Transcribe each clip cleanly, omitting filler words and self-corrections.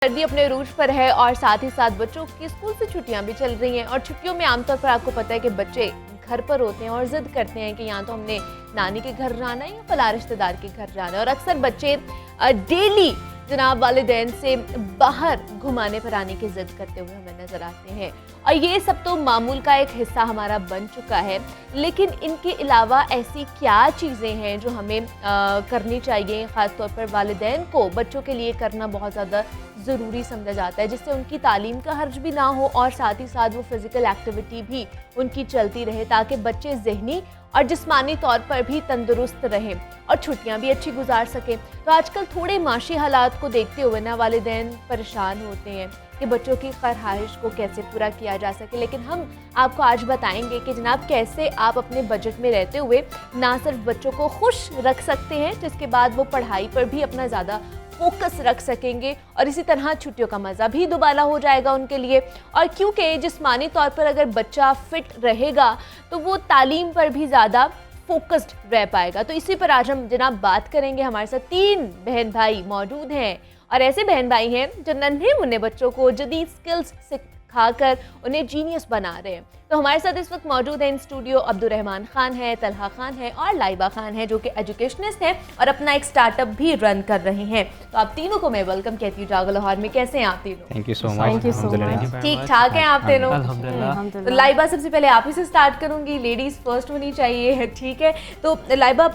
سردی اپنے عروج پر ہے اور ساتھ ہی ساتھ بچوں کی اسکول سے چھٹیاں بھی چل رہی ہیں اور چھٹیوں میں عام طور پر آپ کو پتہ ہے کہ بچے گھر پر ہوتے ہیں اور ضد کرتے ہیں کہ یہاں تو ہم نے نانی کے گھر جانا ہے یا فلاں رشتہ دار کے گھر جانا ہے، اور اکثر بچے ڈیلی جناب والدین سے باہر گھمانے پر آنے کی ضد کرتے ہوئے ہمیں نظر آتے ہیں، اور یہ سب تو معمول کا ایک حصہ ہمارا بن چکا ہے، لیکن ان کے علاوہ ایسی کیا چیزیں ہیں جو ہمیں کرنی چاہیے؟ خاص طور پر والدین کو بچوں کے لیے کرنا بہت زیادہ ضروری سمجھا جاتا ہے، جس سے ان کی تعلیم کا حرج بھی نہ ہو اور ساتھ ہی ساتھ وہ فزیکل ایکٹیویٹی بھی ان کی چلتی رہے تاکہ بچے ذہنی اور جسمانی طور پر بھی تندرست رہیں اور چھٹیاں بھی اچھی گزار سکیں۔ تو آج کل تھوڑے معاشی حالات کو دیکھتے ہوئے نا والدین پریشان ہوتے ہیں کہ بچوں کی خواہش کو کیسے پورا کیا جا سکے، لیکن ہم آپ کو آج بتائیں گے کہ جناب کیسے آپ اپنے بجٹ میں رہتے ہوئے نہ صرف بچوں کو خوش رکھ سکتے ہیں، جس کے بعد وہ پڑھائی پر بھی اپنا زیادہ فوکس رکھ سکیں گے اور اسی طرح چھٹیوں کا مزہ بھی دوبالا ہو جائے گا ان کے لیے، اور کیونکہ جسمانی طور پر اگر بچہ فٹ رہے گا تو وہ تعلیم پر بھی زیادہ فوکسڈ رہ پائے گا۔ تو اسی پر آج ہم جناب بات کریں گے۔ ہمارے ساتھ 3 بہن بھائی موجود ہیں اور ایسے بہن بھائی ہیں جو ننھے منھے بچوں کو جدید سکلز سکھا کر انہیں جینیس بنا رہے ہیں۔ تو ہمارے ساتھ اس وقت موجود ہیں ان اسٹوڈیو عبدالرحمان خان ہے، طلحہ خان ہے اور لائبہ خان ہے، جو کہ ایجوکیشنسٹ ہیں اور اپنا ایک اسٹارٹ اپ بھی رن کر رہے ہیں۔ تو آپ تینوں کو میں ویلکم کہتی ہوں جاگو لاہور میں۔ کیسے ہیں آپ تینوں؟ تھینک یو سو مچ۔ ٹھیک ٹھاک ہیں آپ تینوں؟ الحمدللہ۔ تو لائبہ سب سے پہلے آپ ہی سے اسٹارٹ کروں گی، لیڈیز فرسٹ ہونی چاہیے، ٹھیک ہے؟ تو لائبہ،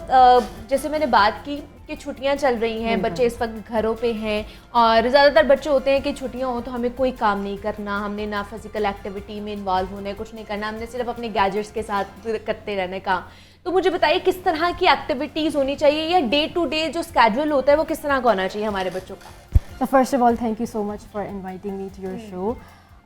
جیسے میں نے بات کی کہ چھٹیاں چل رہی ہیں، بچے اس وقت گھروں پہ ہیں اور زیادہ تر بچے ہوتے ہیں کہ چھٹیاں ہوں تو ہمیں کوئی کام نہیں کرنا، ہم نے نہ فزیکل ایکٹیویٹی میں انوالو ہونا ہے، کچھ نہیں کرنا، ہم نے صرف اپنے گیجٹس کے ساتھ کرتے رہنے کا۔ تو مجھے بتائیے کس طرح کی ایکٹیویٹیز ہونی چاہیے یا ڈے ٹو ڈے جو اسکیڈول ہوتا ہے وہ کس طرح کا ہونا چاہیے ہمارے بچوں کا؟ So first of all, thank you so much for inviting me to your show.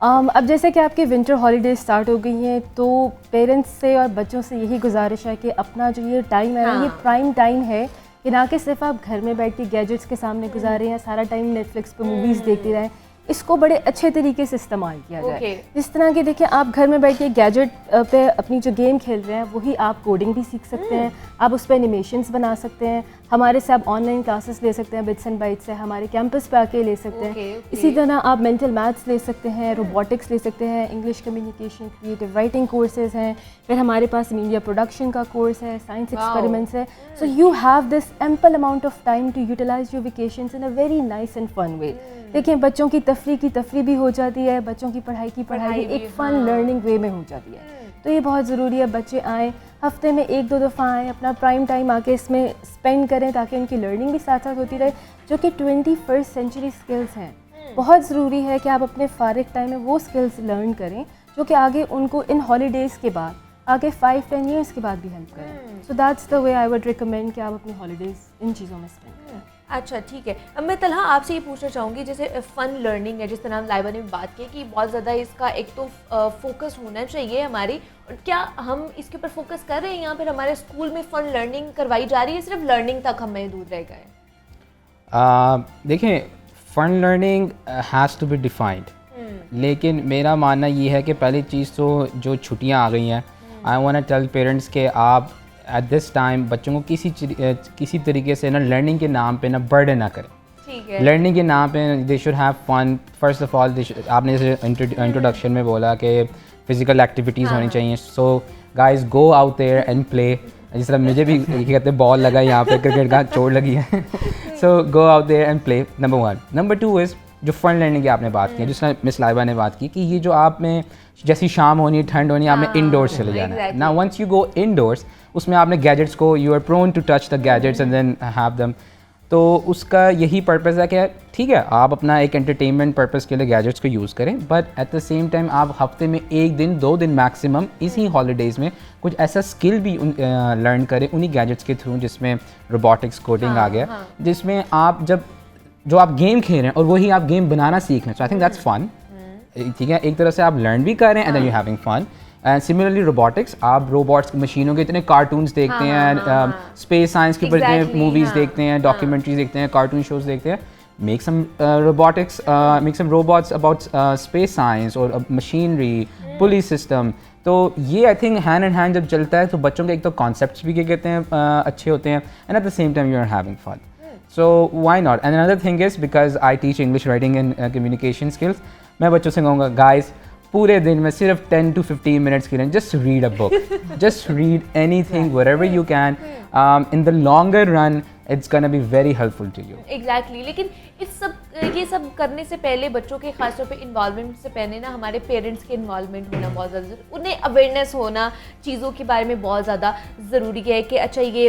اب جیسے کہ آپ کے ونٹر ہالیڈیز اسٹارٹ ہو گئی ہیں تو پیرنٹس سے اور بچوں سے یہی گزارش ہے کہ اپنا جو یہ ٹائم ہے یہ پرائم ٹائم ہے کہ نہ کہ صرف آپ گھر میں بیٹھ کے گیجٹس کے سامنے گزاریں یا سارا ٹائم نیٹ فلکس پہ موویز دیکھتے رہیں، اس کو بڑے اچھے طریقے سے استعمال کیا جائے۔ جس طرح کہ دیکھیں آپ گھر میں بیٹھ کے گیجٹ پہ اپنی جو گیم کھیل رہے ہیں وہی آپ کوڈنگ بھی سیکھ سکتے ہیں، آپ اس پہ انیمیشنز بنا سکتے ہیں، ہمارے سے آپ آن لائن کلاسز لے سکتے ہیں بٹس اینڈ بائٹس سے، ہمارے کیمپس پہ آ کے لے سکتے ہیں۔ اسی طرح آپ مینٹل میتھس لے سکتے ہیں، روبوٹکس لے سکتے ہیں، English communication, creative writing courses ہیں، پھر ہمارے پاس میڈیا پروڈکشن کا کورس ہے، سائنس ایکسپیریمنٹس ہے۔ So you have this ample amount of time to utilize your vacations in a very nice and fun way. دیکھیں بچوں کی تفریح بھی ہو جاتی ہے، بچوں کی پڑھائی ایک فن لرننگ وے میں ہو جاتی ہے، تو یہ بہت ضروری ہے بچے آئیں، ہفتے میں 1-2 دفعہ آئیں، اپنا پرائم ٹائم آ کے اس میں اسپینڈ کریں تاکہ ان کی لرننگ بھی ساتھ ساتھ ہوتی رہے، جو کہ 21st سینچری اسکلز ہیں۔ بہت ضروری ہے کہ آپ اپنے فارغ ٹائم میں وہ اسکلز لرن کریں جو کہ آگے ان کو ان ہالیڈیز کے بعد آگے 5-10 ایئرس کے بعد بھی ہیلپ کریں۔ So that's the way I would recommend کہ آپ اپنی ہالیڈیز ان چیزوں میں اسپینڈ کریں۔ اچھا ٹھیک ہے، اب میں طلحہ آپ سے یہ پوچھنا چاہوں گی، جیسے فن لرننگ ہے، جس طرح لائبہ نے بات کی کہ بہت زیادہ اس کا ایک تو فوکس ہونا چاہیے ہماری، اور کیا ہم اس کے اوپر فوکس کر رہے ہیں یا پھر ہمارے اسکول میں فن لرننگ کروائی جا رہی ہے، صرف لرننگ تک ہم محدود رہ گئے؟ دیکھیں fun learning has to be defined, لیکن میرا ماننا یہ ہے کہ پہلی چیز تو جو چھٹیاں آ گئی ہیں، آئی وانٹ ٹیل پیرنٹس کہ آپ ایٹ دس ٹائم بچوں کو کسی طریقے سے نا لرننگ کے نام پہ نا برڈن نہ کریں۔ لرننگ کے نام پہ they should have fun. First of all آپ نے جیسے انٹروڈکشن میں بولا کہ فزیکل ایکٹیویٹیز ہونی چاہیے، so guys go out there and پلے۔ جس طرح مجھے بھی کہتے ہیں بال لگا یہاں پہ کرکٹ کا چوٹ لگی ہے، so go out there and play, number 1۔ Number 2 is جو فن لرننگ کی آپ نے بات کی، جس طرح مس لائبہ نے بات کی کہ یہ جو آپ میں جیسی شام ہونی ہے، ٹھنڈ ہونی ہے، آپ نے انڈورس چلے جانا ہے نا۔ ونس یو گو انڈورس، اس میں آپ نے گیجٹس کو you are prone to touch the gadgets and then have them, تو اس کا یہی پرپز ہے کہ ٹھیک ہے آپ اپنا ایک انٹرٹینمنٹ پرپز کے لیے گیجٹس کو یوز کریں، but at the same time آپ ہفتے میں 1 دن 2 دن میکسیمم اسی ہالیڈیز میں کچھ ایسا اسکل بھی لرن کریں انہی گیجٹس کے تھرو، جس میں روبوٹکس کوڈنگ آ گیا، جس میں آپ جو آپ گیم کھیل رہے ہیں اور وہی آپ گیم بنانا سیکھ رہے ہیں، سو آئی تھنک دیٹس فن، ٹھیک ہے، ایک طرح سے آپ لرن بھی کر رہے ہیں and then you having fun. And similarly robotics, آپ روبوٹس مشینوں کے اتنے کارٹونس دیکھتے ہیں، اسپیس سائنس کے اوپر اتنے موویز دیکھتے ہیں، ڈاکیومنٹریز دیکھتے ہیں، کارٹون شوز دیکھتے ہیں، make some robotics, make some robots about space science اور مشینری، پولیس سسٹم۔ تو یہ I think hand in hand جب چلتا ہے تو بچوں کے ایک تو کانسیپٹس بھی کیا کہتے ہیں اچھے ہوتے ہیں، and at the same time you are having fun. So why not? And another thing is, because I teach English writing and communication skills, میں بچوں سے کہوں گا guys پورے دن میں صرف 10 to 15 minutes کے لیے just read a book, just read anything wherever you can. In the longer run it's gonna be very helpful to you. Exactly. لیکن یہ سب کرنے سے پہلے بچوں کے خاص طور پہ انوالومنٹ سے پہلے نا ہمارے پیرنٹس کے انوالومنٹ ہونا بہت زیادہ ضروری, انہیں اویئرنیس ہونا چیزوں کے بارے میں بہت زیادہ ضروری ہے کہ اچھا یہ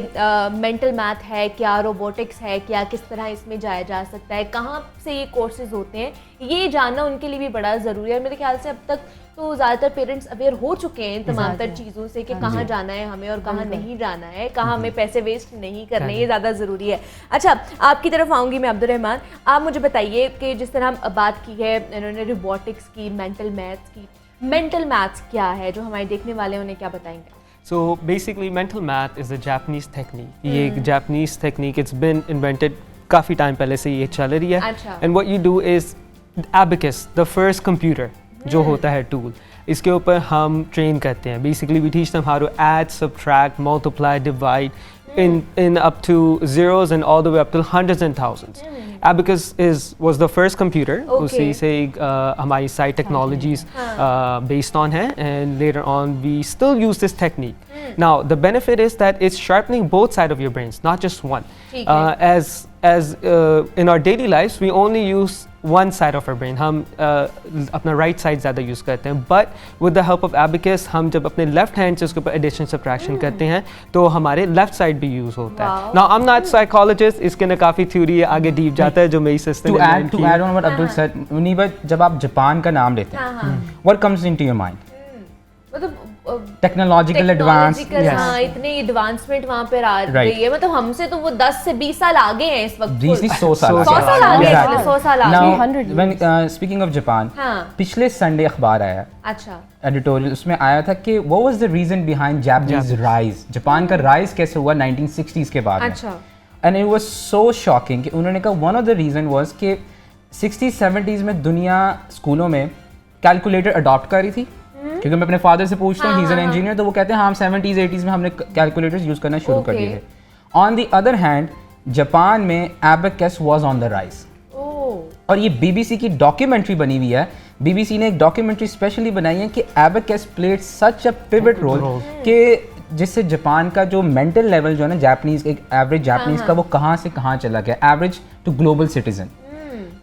مینٹل میتھ ہے کیا, روبوٹکس ہے کیا, کس طرح اس میں جایا جا سکتا ہے, کہاں سے یہ کورسز ہوتے ہیں, یہ جاننا ان کے لیے بھی بڑا ضروری ہے. اور میرے خیال سے اب تک تو زیادہ تر پیرنٹس اویئر ہو چکے ہیں تمام تر چیزوں سے کہ کہاں جانا ہے ہمیں اور کہاں نہیں جانا ہے, کہاں ہمیں پیسے ویسٹ نہیں کرنے, یہ زیادہ ضروری ہے. اچھا آپ کی طرف آؤں گی میں عبد الرحمن, آپ مجھے بتائیے کہ جس طرح ہم بات کی ہے انہوں نے روبوٹکس کی, مینٹل میتھس کی, مینٹل میتھس کیا ہے جو ہمارے دیکھنے والے انہیں کیا بتائیں گے؟ So basically mental math is a Japanese technique. یہ ایک Japanese technique, it's been invented coffee time پہلے سے یہ چل رہی ہے. And what you do is abacus, the first computer جو ہوتا ہے ٹول, اس کے اوپر ہم ٹرین کرتے ہیں. Basically we teach them how to add, subtract, multiply, divide in up to zeros and all the way up to hundreds and thousands. Abacus was the first computer. اسی سے ہماری ساری ٹیکنالوجیز based on ہے, and later on we still use this technique. Now the benefit is that it's sharpening both sides of your brains, not just one. As in our daily lives we only use one side of our brain, ہم اپنا right side زیادہ use کرتے ہیں, but with the help of abacus ہم جب اپنے left hand سے اس کے اوپر ایڈیشن سبٹریکشن کرتے ہیں تو ہمارے لیفٹ سائڈ بھی یوز ہوتا ہے. Now I'm not psychologist, اس کے نا کافی تھیوری ہے, آگے ڈیپ جاتا ہے جو میری sister To add on what Abdul said, Muniba جب آپ جاپان کا نام لیتے ہیں what comes into your mind? مطلب ٹیکنالوجیکل ایڈوانس, ہاں اتنی ایڈوانسمنٹ وہاں پہ آ رہی ہے, مطلب ہم سے تو وہ 10 سے 20 سال آگے ہیں اس وقت, 100 سال آگے. When speaking of Japan, پچھلے سنڈے اخبار آیا, اچھا ایڈیٹوریل, اس میں آیا تھا کہ what was the reason behind Japanese rise, Japan کا رائز کیسے ہوا 1960s کے بعد میں. And it was so shocking کہ انہوں نے کہا one of the reason was کہ 60s 70s میں دنیا اسکولوں میں کیلکولیٹر اڈاپٹ کر رہی تھی, کیونکہ میں اپنے فادر سے پوچھتا ہوں, ہی از این انجینئر, تو وہ کہتے ہیں ہاں 70s 80s میں ہم نے کیلکولیٹرز یوز کرنا شروع کر دیے تھے. آن دی ادر ہینڈ جاپان میں ایبیکس واز آن دا رائز, اور یہ بی بی سی کی ڈاکیومنٹری بنی ہوئی ہے. بی بی سی نے ایک ڈاکیومنٹری اسپیشلی بنائی ہے کہ abacus played such a pivot role کہ جس سے جاپان کا جو مینٹل لیول جو ہے نا جاپنیز, ایک ایوریج جاپنیز کا, وہ کہاں سے کہاں چلا گیا, ایوریج ٹو گلوبل سٹیزن.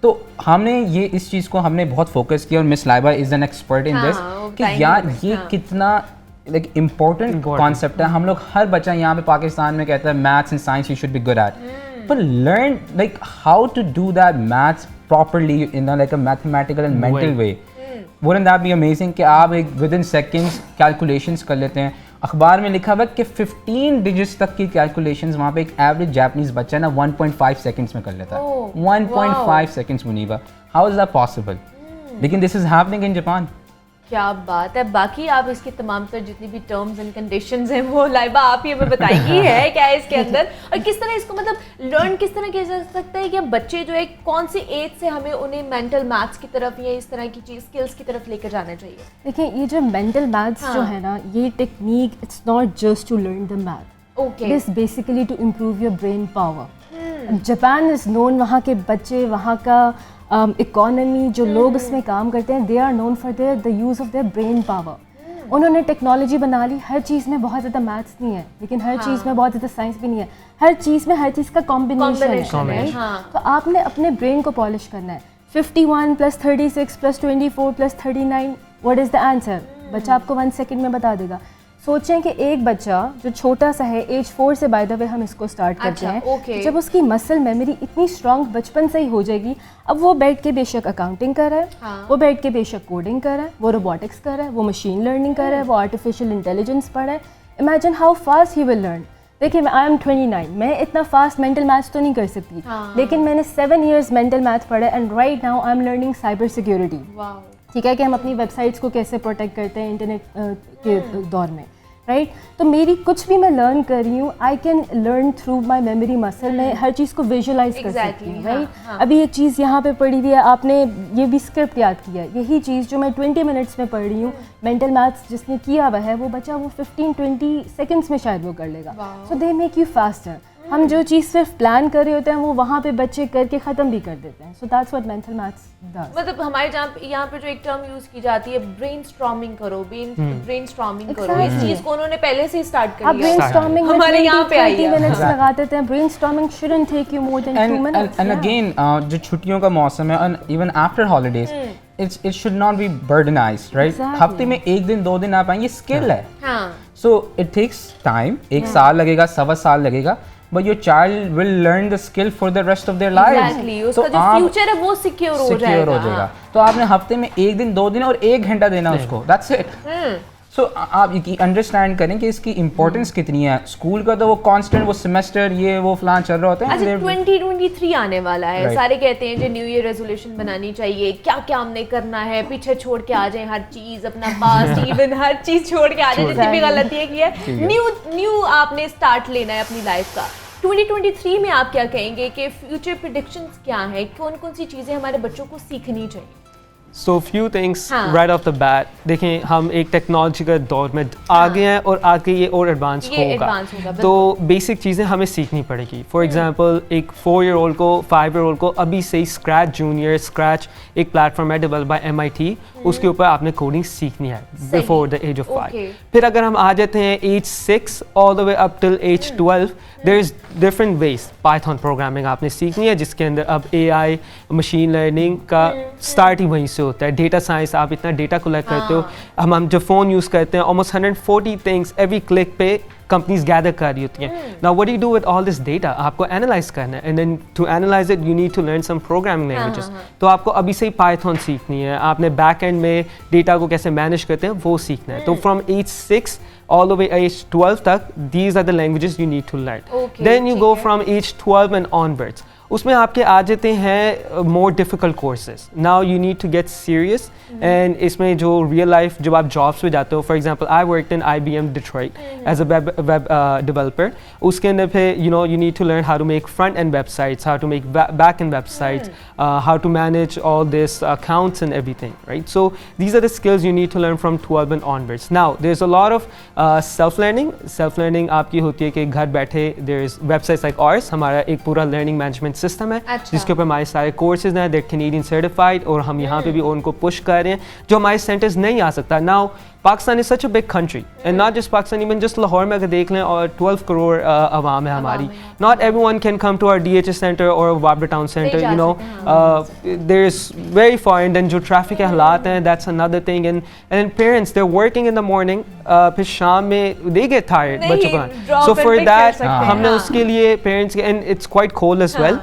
تو ہم نے یہ اس چیز کو ہم نے بہت فوکس کیا, اور miss Laiba is an expert in this کہ یار یہ کتنا لائک امپورٹنٹ کانسیپٹ ہے. ہم لوگ ہر بچہ یہاں پہ پاکستان میں کہتا ہے maths and science you should be good at, but learn like how to do that maths properly in like a mathematical and mental way. wouldn't that be amazing کہ آپ ایک ود ان سیکنڈس کیلکولیشنس کر لیتے ہیں. اخبار میں لکھا ہوا کہ 15 ڈیجٹس تک کی کیلکولیشنز وہاں پہ ایک ایوریج جاپنیز بچہ نا 1.5 سیکنڈس میں کر لیتا ہے. 1.5 seconds Muniba, how is that possible? لیکن دس از ہیپننگ ان جاپان. کیا بات ہے. باقی آپ اس کی تمام تر جتنی بھی ٹرمز اینڈ کنڈیشنز ہیں وہ لائبہ آپ ہی ہمیں بتائیں گی ہے کیا ہے اس کے اندر, اور کس طرح اس کو مطلب لرن کس طرح کیا جا سکتا ہے, کہ بچے جو ہے کون سی ایج سے ہمیں انہیں مینٹل میتھس کی طرف یا اس طرح کی چیز اسکلس کی طرف لے کر جانا چاہیے. دیکھیں یہ جو مینٹل میتھس جو ہے نا, یہ technique it's not just to learn the math, it is basically to improve your brain power. Japan is known, وہاں کے بچے, وہاں کا اکانومی, جو لوگ اس میں کام کرتے ہیں, they are known for the use of their brain power. انہوں نے ٹیکنالوجی بنا لی, ہر چیز میں بہت زیادہ میتھس نہیں ہے, لیکن ہر چیز میں بہت زیادہ سائنس بھی نہیں ہے, ہر چیز میں ہر چیز کا کمبینیشن ہے. تو آپ نے اپنے برین کو پالش کرنا ہے. 51 + 36 + 24 + 39 واٹ از دا آنسر, بچہ آپ کو 1 سیکنڈ میں بتا دے گا. سوچیں کہ ایک بچہ جو چھوٹا سا ہے, ایج 4 سے بائی دا وے ہم اس کو اسٹارٹ کرتے ہیں, جب اس کی مسل میموری اتنی اسٹرانگ بچپن سے ہی ہو جائے گی, اب وہ بیٹھ کے بے شک اکاؤنٹنگ کر رہا ہے, وہ بیٹھ کے بے شک کوڈنگ کر رہا ہے, وہ روبوٹکس کر رہا ہے, وہ مشین لرننگ کر رہا ہے, وہ آرٹیفیشیل انٹیلیجنس پڑھ رہا ہے. Imagine how fast he will learn. دیکھیے آئی ایم 29, میں اتنا فاسٹ مینٹل میتھس تو نہیں کر سکتی, لیکن میں نے 7 ایئرس مینٹل میتھ پڑھا, and right now I am learning cyber security. ٹھیک ہے, کہ ہم اپنی ویب سائٹس کو کیسے پروٹیکٹ کرتے ہیں انٹرنیٹ کے دور میں, رائٹ. تو میری کچھ بھی میں لرن کر رہی ہوں, I can learn through my memory مسل, میں ہر چیز کو ویژولائز کر سکتی ہوں, رائٹ. ابھی ایک چیز یہاں پہ پڑھی ہوئی ہے, آپ نے یہ بھی اسکرپٹ یاد کیا ہے, یہی چیز جو میں 20 منٹس میں پڑھ رہی ہوں, مینٹل میتھس جس نے کیا ہوا ہے وہ بچہ وہ 15-20 سیکنڈس میں شاید وہ کر لے گا. سو دے میک یو فاسٹر. ہم جو چیز صرف پلان کر رہے ہوتے ہیں وہ وہاں پہ بچے کر کے ختم بھی کر دیتے ہیں. So that's what mental maths does. مطلب ہمارے یہاں پہ جو ایک ٹرم یوز کی جاتی ہے برین اسٹارمنگ کرو، برین اسٹارمنگ کرو، اس چیز کو انہوں نے پہلے سے اسٹارٹ کر برین لیا. اسٹارمنگ ہمارے یہاں پہ آئی 20 منٹس لگا دیتے ہیں. Brain storming shouldn't take you more than 2 minutes. And again جو چھٹیوں کا موسم ہے and even after holidays it should not be burdenized, right? ہفتے میں ایک دن 2 دن آپ آئیں، یہ اسکل ہے. ہاں So it takes time. ایک سال لگے گا، 1.25 سال لگے گا, but your child will learn the skill for the rest of their lives. Exactly. اس کا جو فیوچر ہے وہ سیکیور ہو جائے گا. تو آپ نے ہفتے میں 1 دن 2 دن اور 1 گھنٹہ دینا اس کو. That's it. سو آپ انڈرسٹینڈ کریں کہ اس کی امپورٹنس کتنی ہے. اسکول کا تو وہ کانسٹنٹ وہ سیمسٹر یہ وہ فلان چل رہا ہوتا ہے. اچھا 2023 آنے والا ہے، سارے کہتے ہیں جو نیو ایئر ریزولوشن بنانی چاہیے، کیا کیا ہم نے کرنا ہے، پیچھے چھوڑ کے آ جائیں ہر چیز، اپنا پاسٹ ایون ہر چیز چھوڑ کے آ جائیں، جتنی بھی غلطی ہے کی ہے، نیو آپ نے اسٹارٹ لینا ہے اپنی لائف کا. 2023 میں آپ کیا کہیں گے کہ فیوچر پریڈکشنز کیا ہیں، کون کون سی چیزیں ہمارے بچوں کو سیکھنی چاہیے؟ So few things right off the bat. دیکھیں ہم ایک ٹیکنالوجی کا دور میں آ گئے ہیں اور آگے یہ اور ایڈوانس ہوگا، تو بیسک چیزیں ہمیں سیکھنی پڑے گی. فار ایگزامپل ایک 4 year old کو 5 year old کو ابھی سے اسکریچ جونیئر اسکریچ ایک پلیٹفارم ہے ڈیولپ بائی MIT، اس کے اوپر آپ نے کوڈنگ سیکھنی ہے بفور دا ایج آف 5. پھر اگر ہم آ جاتے ہیں age 6 all the way up till age 12 there is different ways. Python programming آپ نے سیکھنی ہے جس کے اندر اب AI مشین لرننگ کا اسٹارٹ ہی وہیں سے ہوتا ہے. ڈیٹا سائنس آپ اتنا ڈیٹا کلیکٹ کرتے ہو. ہم جو فون یوز کرتے ہیں almost 140 things every click پہ کمپنیز گیدر کر رہی ہوتی ہیں. Now what do you do with all this data؟ آپ کو انالائز کرنا ہے and then to analyze it you need to learn some programming languages. تو آپ کو ابھی سے ہی پائتھن سیکھنی ہے. آپ نے بیک اینڈ میں ڈیٹا کو کیسے مینیج کرتے ہیں وہ سیکھنا ہے. تو from age 6 all the way age 12 تک these are the languages you need to learn. Then you go from age 12 and onwards. اس میں آپ کے آ جاتے ہیں more difficult courses. Now you need to get serious and اس میں جو ریئل لائف جب آپ جابس پہ جاتے ہو، for example I worked in IBM Detroit as a web developer. اس کے اندر پھر you need to learn how to make front end websites, how to make back end websites, how to manage all this accounts and everything, right? So these are the skills you need to learn from 12 and onwards. Now there is a lot of self learning آپ کی ہوتی ہے کہ گھر بیٹھے there is websites like ours. ہمارا ایک پورا لرننگ مینجمنٹ سسٹم ہے جس کے اوپر ہمارے سارے کورسز ہیں دیٹ کینیڈین سرٹیفائڈ، اور ہم یہاں پہ بھی ان کو پش کر رہے ہیں جو ہمارے سینٹرز نہیں آ سکتا. Now Pakistan is such a big country and not just Pakistan, even just Lahore میں اگر دیکھ لیں اور 12 کروڑ عوام ہے ہماری. Not everyone can come to our DHS centre اور وابڈا town centre. You know there is very far and then جو ٹریفک کے حالات ہیں that's another thing. And parents they are working in the morning, پھر شام میں they get tired بچوں کا. سو فار دیٹ ہم نے اس کے لیے پیرنٹس کے، and it's quite cold as well,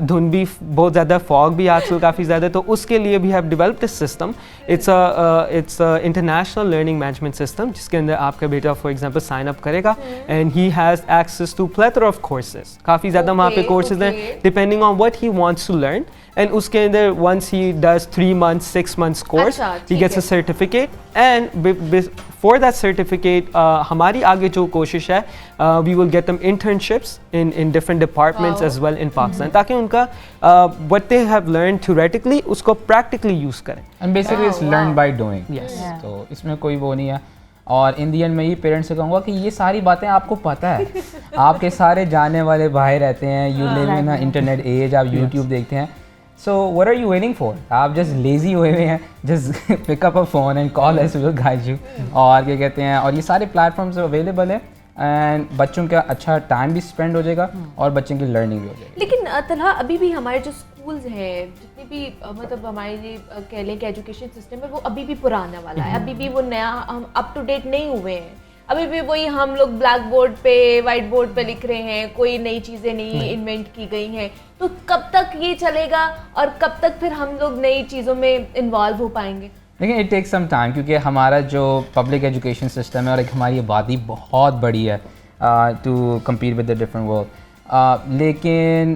دھند بھی بہت زیادہ، فاگ بھی آج کل کافی زیادہ، تو اس کے لیے بھی have developed a system. It's international learning management system جس کے اندر آپ کا بیٹا فار ایگزامپل سائن اپ کرے گا and he has access to plethora of courses. کافی زیادہ وہاں پہ کورسز ہیں depending on what he wants to learn. And اس کے اندر once he does 3 months 6 months course he gets a certificate, and for that certificate ہماری آگے جو کوشش ہے we will get them internships in different departments as well in Pakistan تاکہ ان کا what they have learned theoretically اس کو practically use کریں. And basically it's learned by doing. Yes. تو اس میں کوئی وہ نہیں ہے. اور ان دی اینڈ میں یہ پیرنٹس سے کہوں گا کہ یہ ساری باتیں آپ کو پتہ ہے، آپ کے سارے جانے والے بھائی رہتے ہیں، you live in internet age, آپ یوٹیوب دیکھتے ہیں. So what are you waiting for? آپ جسٹ لیزی ہوئے ہوئے ہیں، just pick up a phone and call us will guide you. اور کیا کہتے ہیں، اور یہ سارے پلیٹفارمس اویلیبل ہیں اینڈ بچوں کا اچھا ٹائم بھی اسپینڈ ہو جائے گا اور بچوں کی لرننگ بھی ہو جائے گی. لیکن طلحہ ابھی بھی ہمارے جو اسکولز ہیں، جتنے بھی مطلب ہمارے کہہ لیں کہ ایجوکیشن سسٹم ہے وہ ابھی بھی پرانا والا ہے، ابھی بھی وہ نیا ہم اپ ٹو ڈیٹ نہیں ہوئے ہیں. ابھی بھی وہی ہم لوگ بلیک بورڈ پہ وائٹ بورڈ پہ لکھ رہے ہیں، کوئی نئی چیزیں نہیں انوینٹ کی گئی ہیں. تو کب تک یہ چلے گا اور کب تک پھر ہم لوگ نئی چیزوں میں انوالو ہو پائیں گے؟ لیکن اٹ ٹیک سم ٹائم، کیونکہ ہمارا جو پبلک ایجوکیشن سسٹم ہے اور ایک ہماری آبادی بہت بڑی ہے to compete with the different world. لیکن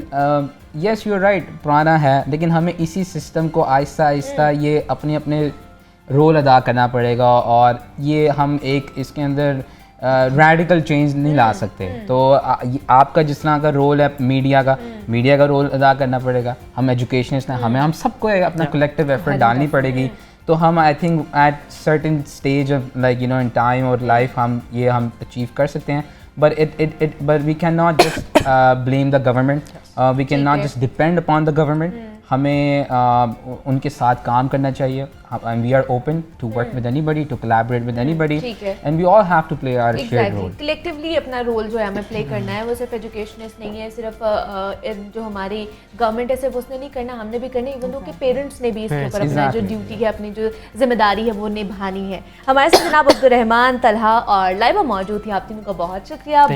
یس یو آر رائٹ، پرانا ہے، لیکن ہمیں اسی سسٹم کو آہستہ آہستہ یہ اپنے اپنے رول ادا کرنا پڑے گا. اور یہ ہم ایک اس کے اندر ریڈیکل چینج نہیں لا سکتے. تو آپ کا جس طرح کا رول ہے میڈیا کا رول ادا کرنا پڑے گا. ہم ایجوکیشنسٹ ہیں، ہم سب کو اپنا کلیکٹیو ایفرٹ ڈالنی پڑے گی. تو ہم I think at certain stage of like in time اور لائف ہم اچیو کر سکتے ہیں. but we cannot just blame the government. We cannot just depend upon the government. ہمیں ان کے ساتھ کام کرنا چاہیے. And we are open to work with anybody, to collaborate with anybody, and we all have to play our shared role. Collectively اپنا role جو ہے ہمیں پلے کرنا ہے. وہ صرف ایجوکیشنسٹ نہیں ہے, صرف جو ہماری گورنمنٹ ہے صرف اس نے نہیں کرنا, ہم نے بھی کرنا ہے. ایون دو کہ پیرنٹس نے بھی اس کے اوپر اپنا جو ڈیوٹی ہے, اپنی جو ذمہ داری ہے وہ نبھانی ہے. ہمارے ساتھ جناب عبدالرحمان طلحہ اور لائبہ موجود تھی. آپ تینوں کا بہت شکریہ.